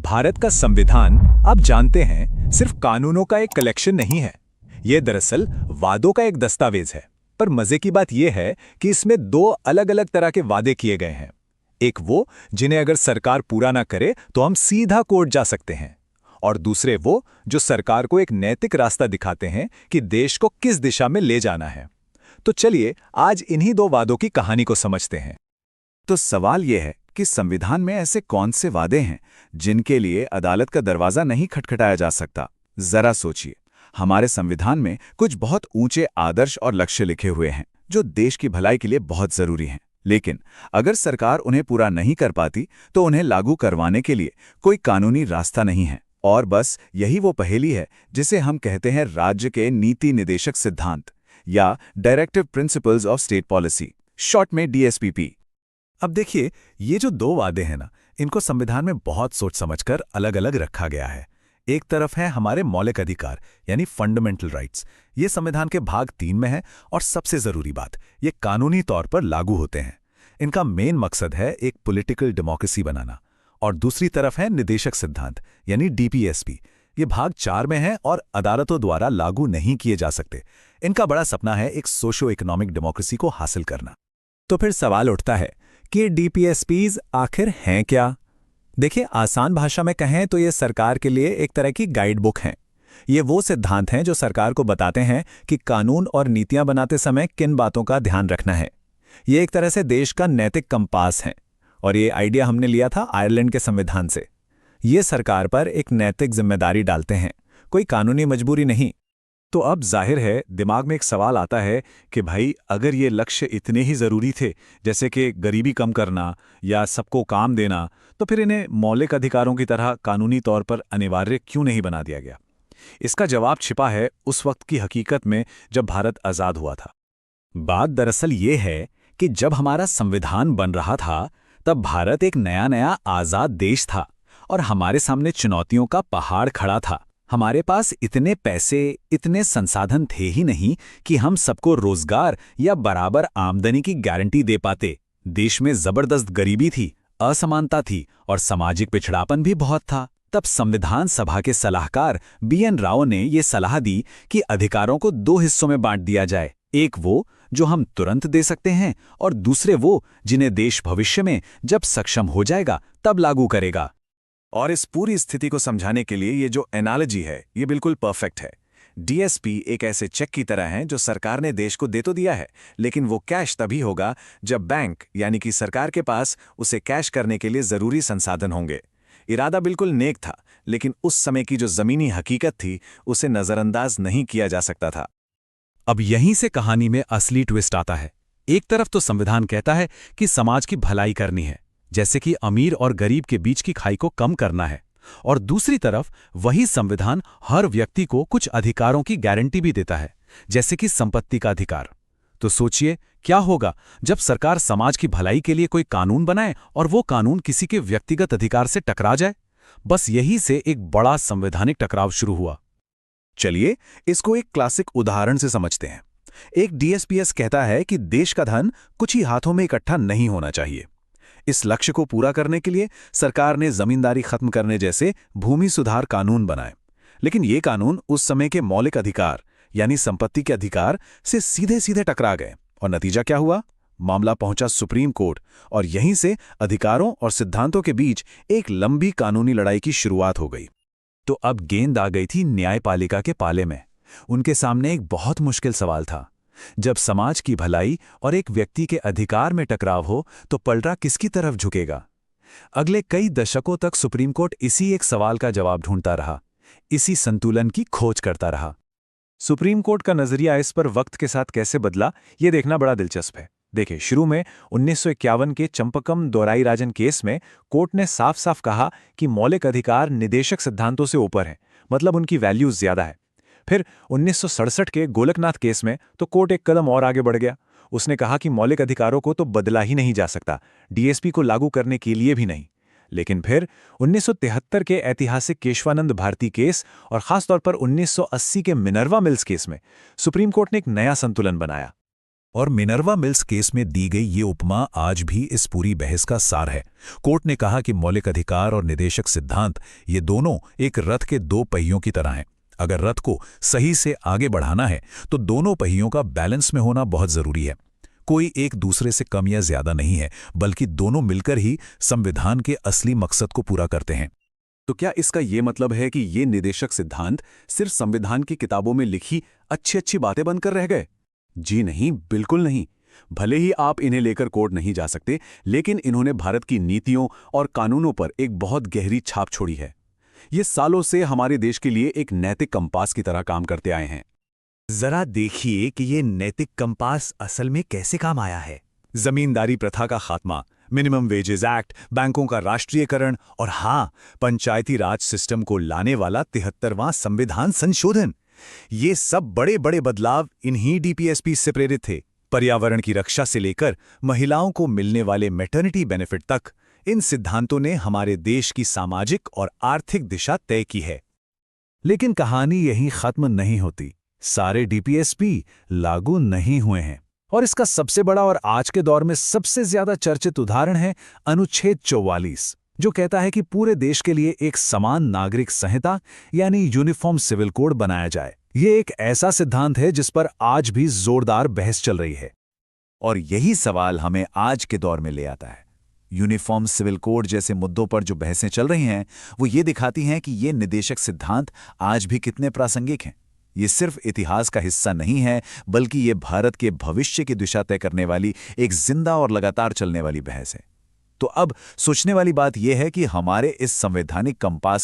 भारत का संविधान, आप जानते हैं, सिर्फ कानूनों का एक कलेक्शन नहीं है। ये दरअसल वादों का एक दस्तावेज है। पर मजे की बात यह है कि इसमें दो अलग अलग तरह के वादे किए गए हैं। एक वो जिन्हें अगर सरकार पूरा ना करे तो हम सीधा कोर्ट जा सकते हैं, और दूसरे वो जो सरकार को एक नैतिक रास्ता दिखाते हैं कि देश को किस दिशा में ले जाना है। तो चलिए आज इन्हीं दो वादों की कहानी को समझते हैं। तो सवाल यह है कि संविधान में ऐसे कौन से वादे हैं जिनके लिए अदालत का दरवाजा नहीं खटखटाया जा सकता। जरा सोचिए, हमारे संविधान में कुछ बहुत ऊंचे आदर्श और लक्ष्य लिखे हुए हैं जो देश की भलाई के लिए बहुत जरूरी हैं। लेकिन अगर सरकार उन्हें पूरा नहीं कर पाती तो उन्हें लागू करवाने के लिए कोई कानूनी रास्ता नहीं है। और बस यही वो पहेली है जिसे हम कहते हैं राज्य के नीति निदेशक सिद्धांत या directive principles of state policy, short में डीएसपीपी। अब देखिए, ये जो दो वादे हैं ना, इनको संविधान में बहुत सोच समझकर अलग अलग रखा गया है। एक तरफ है हमारे मौलिक अधिकार यानी फंडामेंटल राइट्स। ये संविधान के भाग 3 में है और सबसे जरूरी बात, ये कानूनी तौर पर लागू होते हैं। इनका मेन मकसद है एक पॉलिटिकल डेमोक्रेसी बनाना। और दूसरी तरफ है निदेशक सिद्धांत यानी डीपीएसपी। ये भाग 4 में है और अदालतों द्वारा लागू नहीं किए जा सकते। इनका बड़ा सपना है एक सोशो इकोनॉमिक डेमोक्रेसी को हासिल करना। तो फिर सवाल उठता है कि डीपीएसपीज आखिर हैं क्या? देखिए, आसान भाषा में कहें तो ये सरकार के लिए एक तरह की गाइड बुक हैं। ये वो सिद्धांत हैं जो सरकार को बताते हैं कि कानून और नीतियां बनाते समय किन बातों का ध्यान रखना है। ये एक तरह से देश का नैतिक कंपास है, और ये आइडिया हमने लिया था आयरलैंड के संविधान से। ये सरकार पर एक नैतिक जिम्मेदारी डालते हैं, कोई कानूनी मजबूरी नहीं। तो अब जाहिर है दिमाग में एक सवाल आता है कि भाई, अगर ये लक्ष्य इतने ही ज़रूरी थे, जैसे कि गरीबी कम करना या सबको काम देना, तो फिर इन्हें मौलिक अधिकारों की तरह कानूनी तौर पर अनिवार्य क्यों नहीं बना दिया गया? इसका जवाब छिपा है उस वक्त की हकीकत में जब भारत आज़ाद हुआ था। बात दरअसल ये है कि जब हमारा संविधान बन रहा था तब भारत एक नया नया आज़ाद देश था और हमारे सामने चुनौतियों का पहाड़ खड़ा था। हमारे पास इतने पैसे, इतने संसाधन थे ही नहीं कि हम सबको रोजगार या बराबर आमदनी की गारंटी दे पाते। देश में जबरदस्त गरीबी थी, असमानता थी और सामाजिक पिछड़ापन भी बहुत था। तब संविधान सभा के सलाहकार बीएन राव ने ये सलाह दी कि अधिकारों को 2 हिस्सों में बांट दिया जाए। एक वो जो हम तुरंत दे सकते हैं और दूसरे वो जिन्हें देश भविष्य में जब सक्षम हो जाएगा तब लागू करेगा। और इस पूरी स्थिति को समझाने के लिए ये जो एनालॉजी है ये बिल्कुल परफेक्ट है। डीएसपी एक ऐसे चेक की तरह है जो सरकार ने देश को दे तो दिया है, लेकिन वो कैश तभी होगा जब बैंक यानी कि सरकार के पास उसे कैश करने के लिए जरूरी संसाधन होंगे। इरादा बिल्कुल नेक था, लेकिन उस समय की जो जमीनी हकीकत थी उसे नजरअंदाज नहीं किया जा सकता था। अब यहीं से कहानी में असली ट्विस्ट आता है। एक तरफ तो संविधान कहता है कि समाज की भलाई करनी है, जैसे कि अमीर और गरीब के बीच की खाई को कम करना है, और दूसरी तरफ वही संविधान हर व्यक्ति को कुछ अधिकारों की गारंटी भी देता है, जैसे कि संपत्ति का अधिकार। तो सोचिए क्या होगा जब सरकार समाज की भलाई के लिए कोई कानून बनाए और वो कानून किसी के व्यक्तिगत अधिकार से टकरा जाए। बस यही से एक बड़ा संवैधानिक टकराव शुरू हुआ। चलिए इसको एक क्लासिक उदाहरण से समझते हैं। एक डीएसपीएस कहता है कि देश का धन कुछ ही हाथों में इकट्ठा नहीं होना चाहिए। इस लक्ष्य को पूरा करने के लिए सरकार ने जमींदारी खत्म करने जैसे भूमि सुधार कानून बनाए। लेकिन ये कानून उस समय के मौलिक अधिकार यानी संपत्ति के अधिकार से सीधे सीधे टकरा गए, और नतीजा क्या हुआ? मामला पहुंचा सुप्रीम कोर्ट, और यहीं से अधिकारों और सिद्धांतों के बीच एक लंबी कानूनी लड़ाई की शुरुआत हो गई। तो अब गेंद आ गई थी न्यायपालिका के पाले में। उनके सामने एक बहुत मुश्किल सवाल था। जब समाज की भलाई और एक व्यक्ति के अधिकार में टकराव हो तो पलड़ा किसकी तरफ झुकेगा? अगले कई दशकों तक सुप्रीम कोर्ट इसी एक सवाल का जवाब ढूंढता रहा, इसी संतुलन की खोज करता रहा। सुप्रीम कोर्ट का नजरिया इस पर वक्त के साथ कैसे बदला, ये देखना बड़ा दिलचस्प है। देखिए, शुरू में 1951 के चंपकम दोराईराजन केस में कोर्ट ने साफ साफ कहा कि मौलिक अधिकार निदेशक सिद्धांतों से ऊपर हैं, मतलब उनकी वैल्यूज ज्यादा है। फिर 1967 के गोलकनाथ केस में तो कोर्ट एक कदम और आगे बढ़ गया। उसने कहा कि मौलिक अधिकारों को तो बदला ही नहीं जा सकता, डीएसपी को लागू करने के लिए भी नहीं। लेकिन फिर 1973 के ऐतिहासिक केशवानंद भारती केस और खासतौर पर 1980 के मिनर्वा मिल्स केस में सुप्रीम कोर्ट ने एक नया संतुलन बनाया। और मिनर्वा मिल्स केस में दी गई ये उपमा आज भी इस पूरी बहस का सार है। कोर्ट ने कहा कि मौलिक अधिकार और निदेशक सिद्धांत ये दोनों एक रथ के दो पहियों की तरह हैं। अगर रथ को सही से आगे बढ़ाना है तो दोनों पहियों का बैलेंस में होना बहुत जरूरी है। कोई एक दूसरे से कम या ज्यादा नहीं है, बल्कि दोनों मिलकर ही संविधान के असली मकसद को पूरा करते हैं। तो क्या इसका ये मतलब है कि ये निदेशक सिद्धांत सिर्फ संविधान की किताबों में लिखी अच्छी अच्छी बातें बनकर रह गए? जी नहीं, बिल्कुल नहीं। भले ही आप इन्हें लेकर कोर्ट नहीं जा सकते, लेकिन इन्होंने भारत की नीतियों और कानूनों पर एक बहुत गहरी छाप छोड़ी है। ये सालों से हमारे देश के लिए एक नैतिक कंपास की तरह काम करते आए हैं। जरा देखिए कि ये नैतिक कंपास असल में कैसे काम आया है। जमींदारी प्रथा का खात्मा, मिनिमम वेजेस एक्ट, बैंकों का राष्ट्रीयकरण और हाँ, पंचायती राज सिस्टम को लाने वाला 73वां संविधान संशोधन, ये सब बड़े बड़े बदलाव इन्हीं डीपीएसपी से प्रेरित थे। पर्यावरण की रक्षा से लेकर महिलाओं को मिलने वाले मैटरनिटी बेनिफिट तक, इन सिद्धांतों ने हमारे देश की सामाजिक और आर्थिक दिशा तय की है। लेकिन कहानी यहीं खत्म नहीं होती। सारे डीपीएसपी लागू नहीं हुए हैं और इसका सबसे बड़ा और आज के दौर में सबसे ज्यादा चर्चित उदाहरण है अनुच्छेद 44, जो कहता है कि पूरे देश के लिए एक समान नागरिक संहिता यानी यूनिफॉर्म सिविल कोड बनाया जाए। ये एक ऐसा सिद्धांत है जिस पर आज भी जोरदार बहस चल रही है। और यही सवाल हमें आज के दौर में ले आता है। यूनिफॉर्म सिविल कोड जैसे मुद्दों पर जो बहसें चल रही हैं, वो ये दिखाती हैं कि ये निदेशक सिद्धांत आज भी कितने प्रासंगिक हैं। ये सिर्फ इतिहास का हिस्सा नहीं है, बल्कि ये भारत के भविष्य की दिशा तय करने वाली एक जिंदा और लगातार चलने वाली बहस है। तो अब सोचने वाली बात यह है कि हमारे इस संवैधानिक कंपास